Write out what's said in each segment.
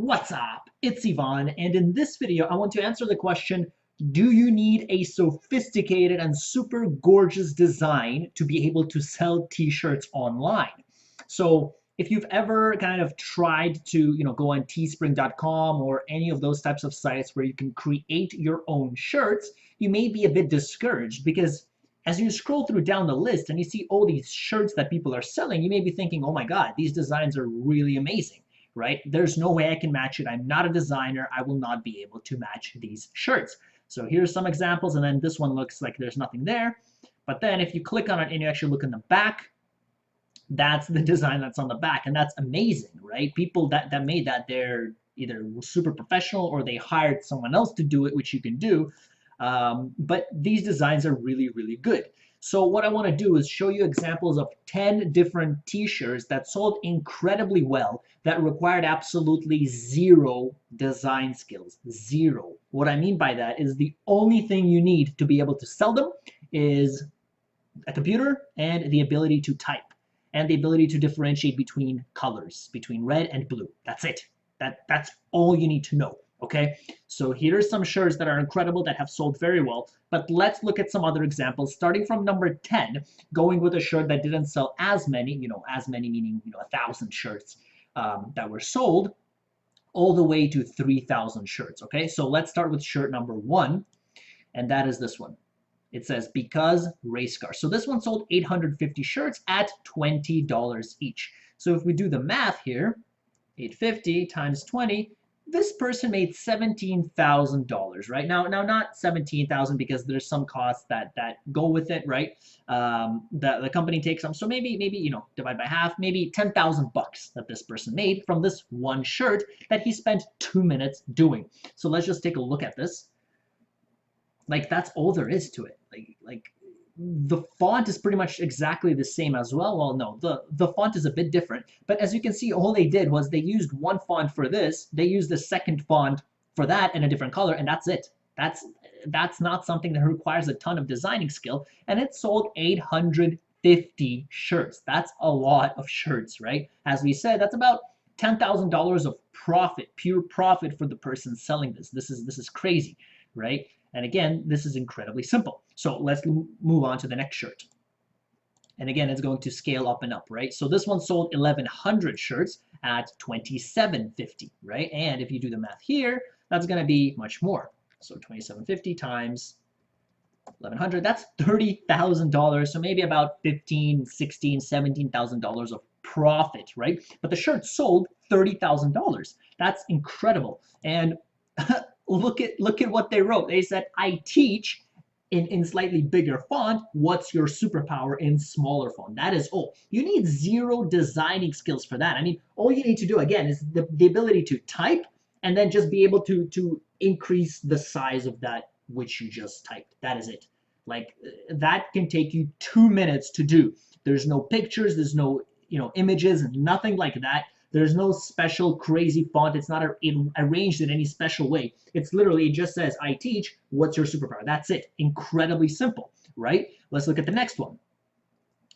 What's up? It's Ivan, and in this video, I want to answer the question, do you need a sophisticated and super gorgeous design to be able to sell t-shirts online? So if you've ever kind of tried to, go on teespring.com or any of those types of sites where you can create your own shirts, you may be a bit discouraged because as you scroll through down the list and you see all these shirts that people are selling, you may be thinking, oh my God, these designs are really amazing. Right? There's no way I can match it. I'm not a designer. I will not be able to match these shirts. So here's some examples, and then this one looks like there's nothing there. But then if you click on it and you actually look in the back, that's the design that's on the back, and that's amazing, right? People that made that, they're either super professional or they hired someone else to do it, which you can do. But these designs are really, really good. So what I want to do is show you examples of 10 different t-shirts that sold incredibly well that required absolutely zero design skills. Zero. What I mean by that is the only thing you need to be able to sell them is a computer and the ability to type and the ability to differentiate between colors, between red and blue. That's it. That's all you need to know. Okay, so here's some shirts that are incredible that have sold very well, but let's look at some other examples, starting from number 10, going with a shirt that didn't sell as many, as many meaning, 1,000 shirts that were sold, all the way to 3,000 shirts. Okay, so let's start with shirt number 1, and that is this one. It says, because race car. So this one sold 850 shirts at $20 each. So if we do the math here, 850 times 20, this person made $17,000, right? Now not 17,000 because there's some costs that go with it, right? The company takes them. So maybe divide by half, maybe 10,000 bucks that this person made from this one shirt that he spent 2 minutes doing. So let's just take a look at this. Like, that's all there is to it. Like the font is pretty much exactly the same as well. Well, no, the font is a bit different. But as you can see, all they did was they used one font for this. They used the second font for that in a different color, and that's it. That's not something that requires a ton of designing skill. And it sold 850 shirts. That's a lot of shirts, right? As we said, that's about $10,000 of profit, pure profit for the person selling this. This is crazy, right? And again, this is incredibly simple. So let's move on to the next shirt. And again, it's going to scale up and up, right? So this one sold 1,100 shirts at $27.50, right? And if you do the math here, that's going to be much more. So $27.50 times 1,100, that's $30,000. So maybe about $15,000, $16,000, $17,000 of profit, right? But the shirt sold $30,000. That's incredible. And look at what they wrote. They said, I teach in slightly bigger font. What's your superpower in smaller font? That is all. You need zero designing skills for that. I mean, all you need to do, again, is the ability to type and then just be able to increase the size of that which you just typed. That is it. Like, that can take you 2 minutes to do. There's no pictures, there's no images, nothing like that. There's no special crazy font. It's not arranged in any special way. It's literally, it just says, I teach, what's your superpower? That's it. Incredibly simple, right? Let's look at the next one.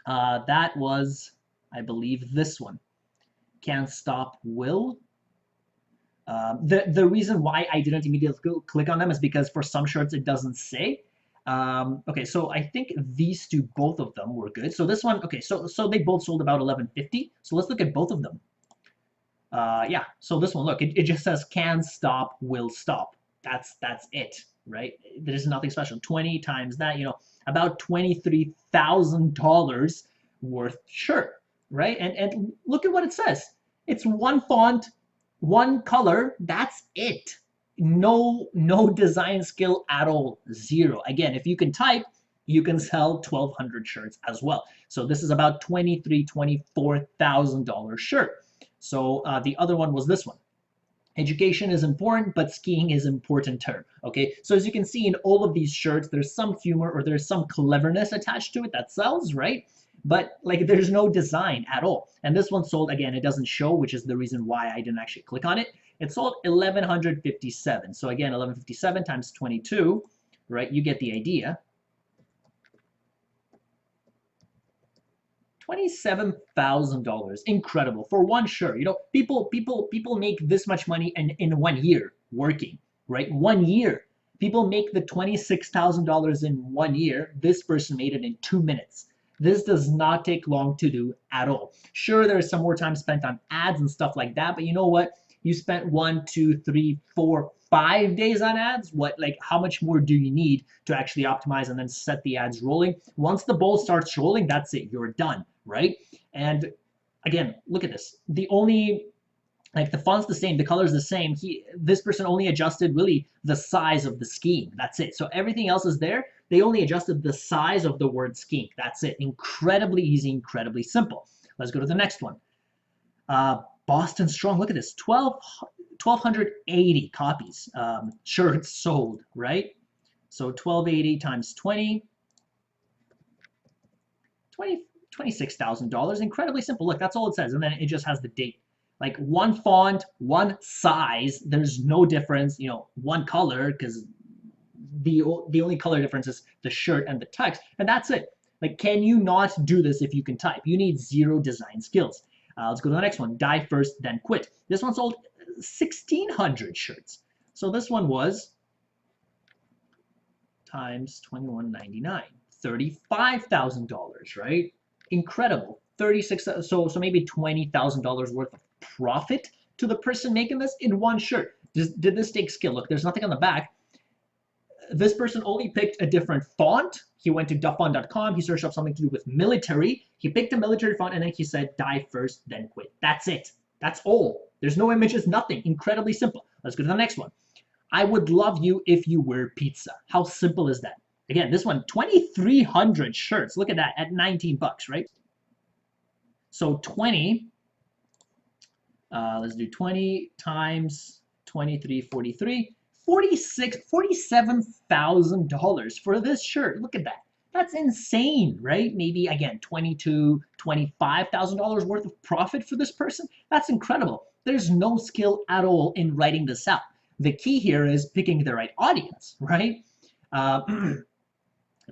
That was, I believe, this one. Can't stop will. The reason why I didn't immediately click on them is because for some shirts it doesn't say. Okay, so I think these two, both of them were good. So this one, okay, so they both sold about 1,150. So let's look at both of them. Yeah, so this one, look, it just says can stop, will stop. That's it, right? There's nothing special. 20 times that, about $23,000 worth shirt, right? And look at what it says. It's one font, one color, that's it. No design skill at all, zero. Again, if you can type, you can sell 1,200 shirts as well. So this is about $23,000, $24,000 shirt. So the other one was this one. Education is important, but skiing is importanter. Okay, so as you can see in all of these shirts, there's some humor or there's some cleverness attached to it that sells, right? But like, there's no design at all. And this one sold, again, it doesn't show, which is the reason why I didn't actually click on it. It sold 1,157. So again, 1,157 times 22, right? You get the idea. $27,000. Incredible for one shirt. You know, people make this much money in 1 year working, right? 1 year. People make the $26,000 in 1 year. This person made it in 2 minutes. This does not take long to do at all. Sure, there's some more time spent on ads and stuff like that, but you know what? You spent 1, 2, 3, 4, 5 days on ads. What, like, how much more do you need to actually optimize and then set the ads rolling? Once the ball starts rolling, that's it. You're done, right? And again, look at this. The only, like, the font's the same, the color's the same. This person only adjusted really the size of the scheme. That's it. So everything else is there. They only adjusted the size of the word scheme. That's it. Incredibly easy, incredibly simple. Let's go to the next one. Boston Strong. Look at this. 1,280 copies. Shirts sold, right? So 1,280 times 20. $26,000. Incredibly simple. Look, that's all it says. And then it just has the date. Like, one font, one size, there's no difference, you know, one color, because the only color difference is the shirt and the text, and that's it. Like, can you not do this if you can type? You need zero design skills. Let's go to the next one. Die first, then quit. This one sold 1,600 shirts. So this one was times 21.99, $35,000, right? Incredible. 36. So maybe $20,000 worth of profit to the person making this in one shirt. Did this take skill? Look, there's nothing on the back. This person only picked a different font. He went to duffont.com. He searched up something to do with military. He picked a military font, and then he said, die first, then quit. That's it. That's all. There's no images, nothing. Incredibly simple. Let's go to the next one. I would love you if you were pizza. How simple is that? Again, this one, 2,300 shirts. Look at that, at 19 bucks, right? So 20, let's do 20 times 2343, $47,000 for this shirt. Look at that. That's insane, right? Maybe, again, $25,000 worth of profit for this person. That's incredible. There's no skill at all in writing this out. The key here is picking the right audience, right?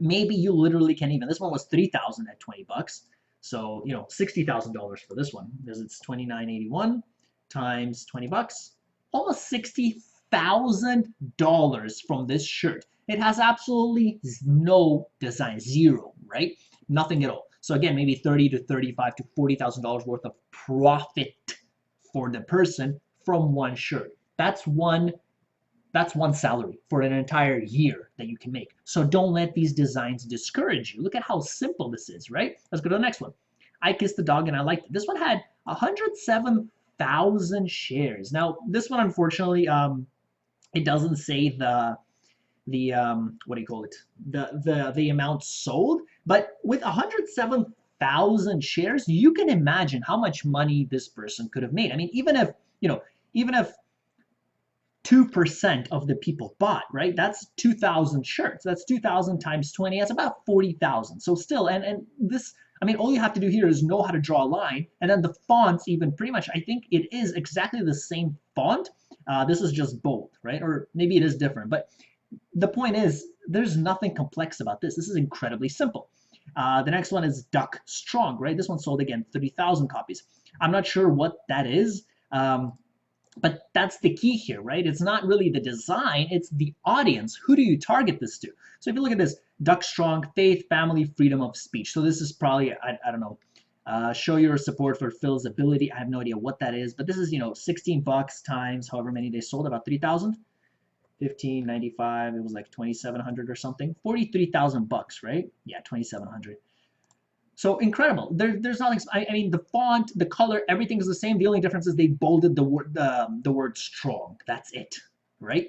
Maybe you literally can't even. This one was $3,000 at 20 bucks. So, you know, $60,000 for this one, because it's $29.81 times 20 bucks, almost $60,000 from this shirt. It has absolutely no design, zero, right? Nothing at all. So again, maybe $30,000 to $35,000 to $40,000 worth of profit for the person from one shirt. That's one salary for an entire year that you can make. So don't let these designs discourage you. Look at how simple this is, right? Let's go to the next one. I kissed the dog and I liked it. This one had 107,000 shares. Now, this one, unfortunately, it doesn't say the what do you call it? The amount sold, but with 107,000 shares, you can imagine how much money this person could have made. I mean, even if 2% of the people bought, right? That's 2,000 shirts. That's 2,000 times 20. That's about 40,000. So still, and this, I mean, all you have to do here is know how to draw a line, and then the fonts even pretty much, I think it is exactly the same font. This is just bold, right? Or maybe it is different, but the point is, there's nothing complex about this. This is incredibly simple. The next one is Duck Strong, right? This one sold, again, 30,000 copies. I'm not sure what that is. But that's the key here, right? It's not really the design, it's the audience. Who do you target this to? So if you look at this, Duck Strong, faith, family, freedom of speech. So this is probably, I don't know, show your support for Phil's ability. I have no idea what that is, but this is, 16 bucks times however many they sold, about 3,000. 15.95, it was like 2,700 or something. 43,000 bucks, right? Yeah, 2,700. So incredible. There's nothing. I mean, the font, the color, everything is the same. The only difference is they bolded the word strong. That's it, right?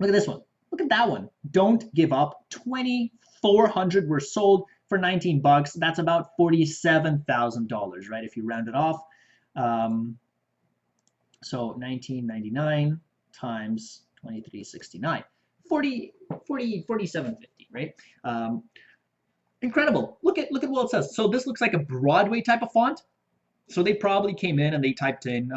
Look at this one. Look at that one. Don't give up. 2,400 were sold for 19 bucks. That's about $47,000, right? If you round it off. So 19.99 times 23.69, 47.50, right? Incredible. Look at what it says. So this looks like a Broadway type of font. So they probably came in and they typed in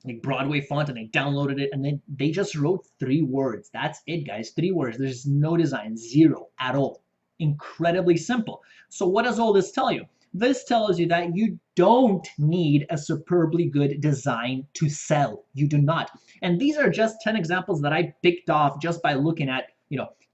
like Broadway font and they downloaded it and then they just wrote 3 words. That's it, guys. 3 words. There's no design, zero at all. Incredibly simple. So what does all this tell you? This tells you that you don't need a superbly good design to sell. You do not. And these are just 10 examples that I picked off just by looking at,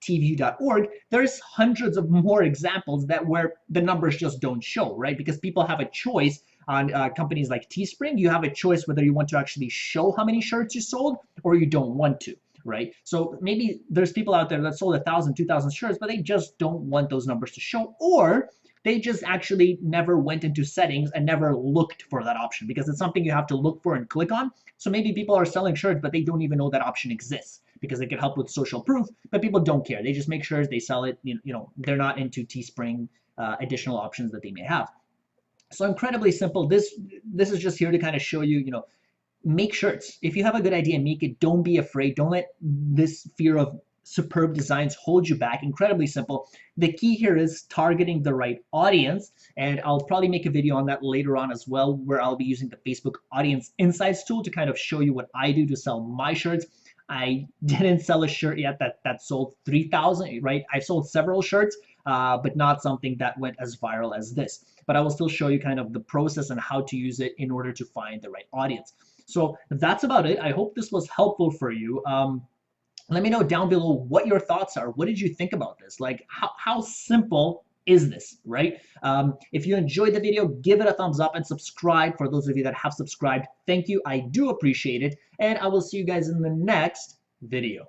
tview.org. There's hundreds of more examples that where the numbers just don't show, right? Because people have a choice on companies like Teespring. You have a choice whether you want to actually show how many shirts you sold or you don't want to, right? So maybe there's people out there that sold 1,000, 2,000 shirts, but they just don't want those numbers to show, or they just actually never went into settings and never looked for that option, because it's something you have to look for and click on. So maybe people are selling shirts, but they don't even know that option exists because it can help with social proof, but people don't care. They just make sure they sell it. They're not into Teespring additional options that they may have. So incredibly simple. This is just here to kind of show you, make shirts. If you have a good idea, make it. Don't be afraid. Don't let this fear of superb designs hold you back. Incredibly simple. The key here is targeting the right audience, and I'll probably make a video on that later on as well, where I'll be using the Facebook Audience Insights tool to kind of show you what I do to sell my shirts. I didn't sell a shirt yet that sold 3,000, right? I've sold several shirts, but not something that went as viral as this. But I will still show you kind of the process and how to use it in order to find the right audience. So that's about it. I hope this was helpful for you. Let me know down below what your thoughts are. What did you think about this? Like, how simple is this, right? If you enjoyed the video, give it a thumbs up and subscribe. For those of you that have subscribed, thank you. I do appreciate it. And I will see you guys in the next video.